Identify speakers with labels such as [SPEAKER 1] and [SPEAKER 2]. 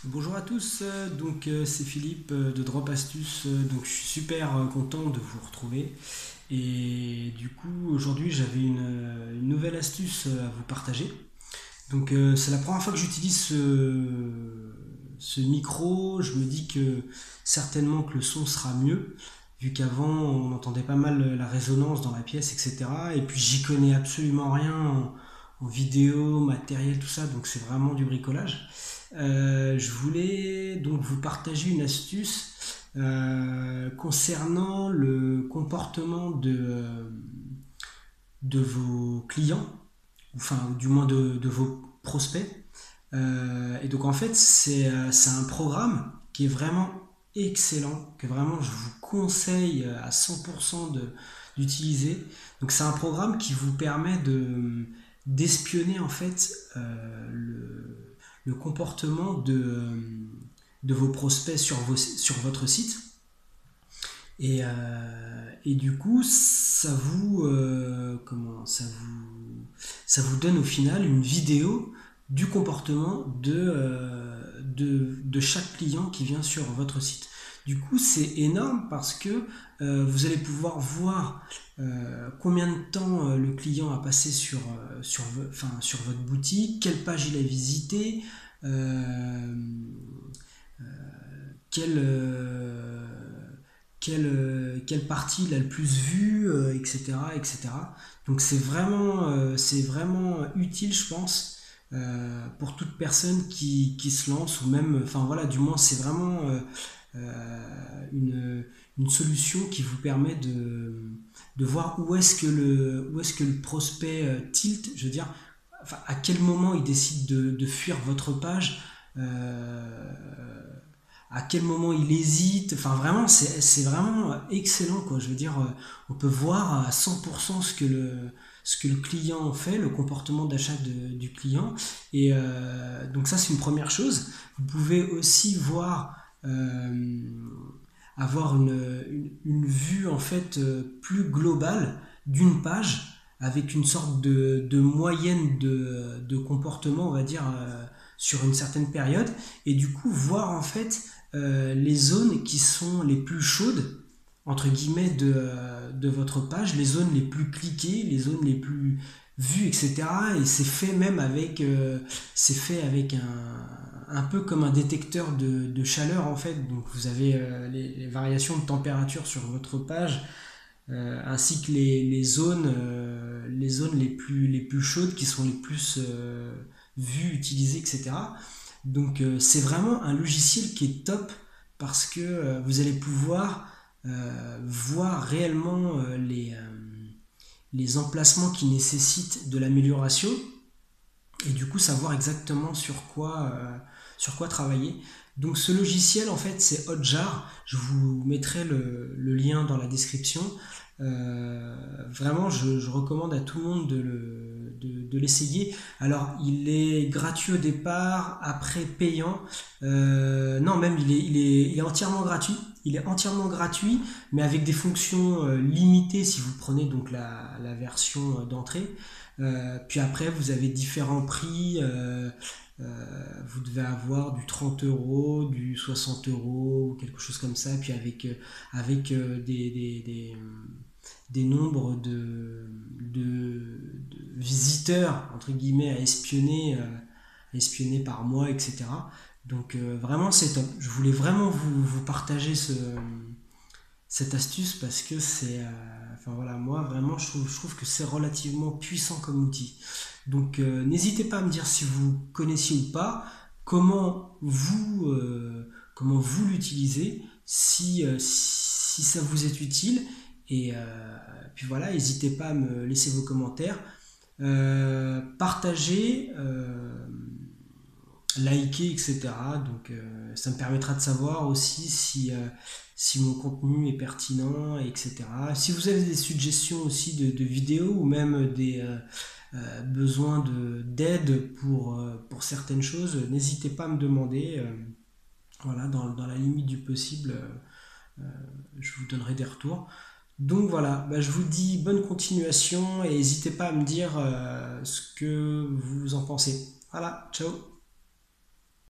[SPEAKER 1] Bonjour à tous, c'est Philippe de Drop Astuce, donc je suis super content de vous retrouver et du coup aujourd'hui j'avais une nouvelle astuce à vous partager. C'est la première fois que j'utilise ce micro, je me dis que certainement que le son sera mieux vu qu'avant on entendait pas mal la résonance dans la pièce, etc. Et puis j'y connais absolument rien en vidéo, matériel, tout ça, donc c'est vraiment du bricolage. Je voulais donc vous partager une astuce concernant le comportement de vos clients, enfin du moins de vos prospects. Et donc en fait c'est un programme qui est vraiment excellent, que vraiment je vous conseille à 100% d'utiliser. Donc c'est un programme qui vous permet d'espionner en fait le comportement de vos prospects sur votre site. Et du coup, ça vous donne au final une vidéo du comportement de chaque client qui vient sur votre site. Du coup, c'est énorme parce que vous allez pouvoir voir combien de temps le client a passé sur votre boutique, quelle page il a visité, euh, quelle, euh, quelle partie il a le plus vu, etc., etc. Donc c'est vraiment utile, je pense, pour toute personne qui se lance, ou même, enfin voilà, du moins c'est vraiment une solution qui vous permet de voir où est-ce que le prospect tilt, je veux dire, enfin, à quel moment il décide de fuir votre page, euh, à quel moment il hésite. Enfin, vraiment, c'est vraiment excellent, quoi. Je veux dire, on peut voir à 100% ce que le client fait, le comportement d'achat du client. Et donc ça, c'est une première chose. Vous pouvez aussi voir, avoir une vue en fait plus globale d'une page avec une sorte de moyenne de comportement, on va dire, sur une certaine période, et du coup voir en fait les zones qui sont les plus chaudes entre guillemets de votre page, les zones les plus cliquées, les zones les plus vues, etc. Et c'est fait avec un peu comme un détecteur de chaleur en fait. Donc vous avez les variations de température sur votre page, ainsi que les zones les plus chaudes qui sont les plus vues, utilisées, etc. Donc c'est vraiment un logiciel qui est top parce que vous allez pouvoir voir réellement les emplacements qui nécessitent de l'amélioration, et du coup savoir exactement sur quoi travailler. Donc ce logiciel en fait c'est Hotjar, je vous mettrai le lien dans la description. Vraiment je recommande à tout le monde de l'essayer. Alors il est gratuit au départ, après payant. Non, même il est entièrement gratuit. Il est entièrement gratuit, mais avec des fonctions limitées si vous prenez donc la version d'entrée. Puis après, vous avez différents prix. Vous devez avoir du 30 €, du 60 €, quelque chose comme ça. Puis avec des nombres de visiteurs, entre guillemets, à espionner par mois, etc. Donc vraiment, c'est top. Je voulais vraiment vous partager cette astuce parce que enfin voilà, moi vraiment je trouve que c'est relativement puissant comme outil. Donc n'hésitez pas à me dire si vous connaissiez ou pas, comment vous l'utilisez, si ça vous est utile. Et puis voilà, n'hésitez pas à me laisser vos commentaires, partager, liker, etc. Donc ça me permettra de savoir aussi si mon contenu est pertinent, etc. Si vous avez des suggestions aussi de vidéos, ou même des besoins d'aide pour certaines choses, n'hésitez pas à me demander. Voilà, dans la limite du possible, je vous donnerai des retours. Donc voilà, bah, je vous dis bonne continuation et n'hésitez pas à me dire ce que vous en pensez. Voilà, ciao.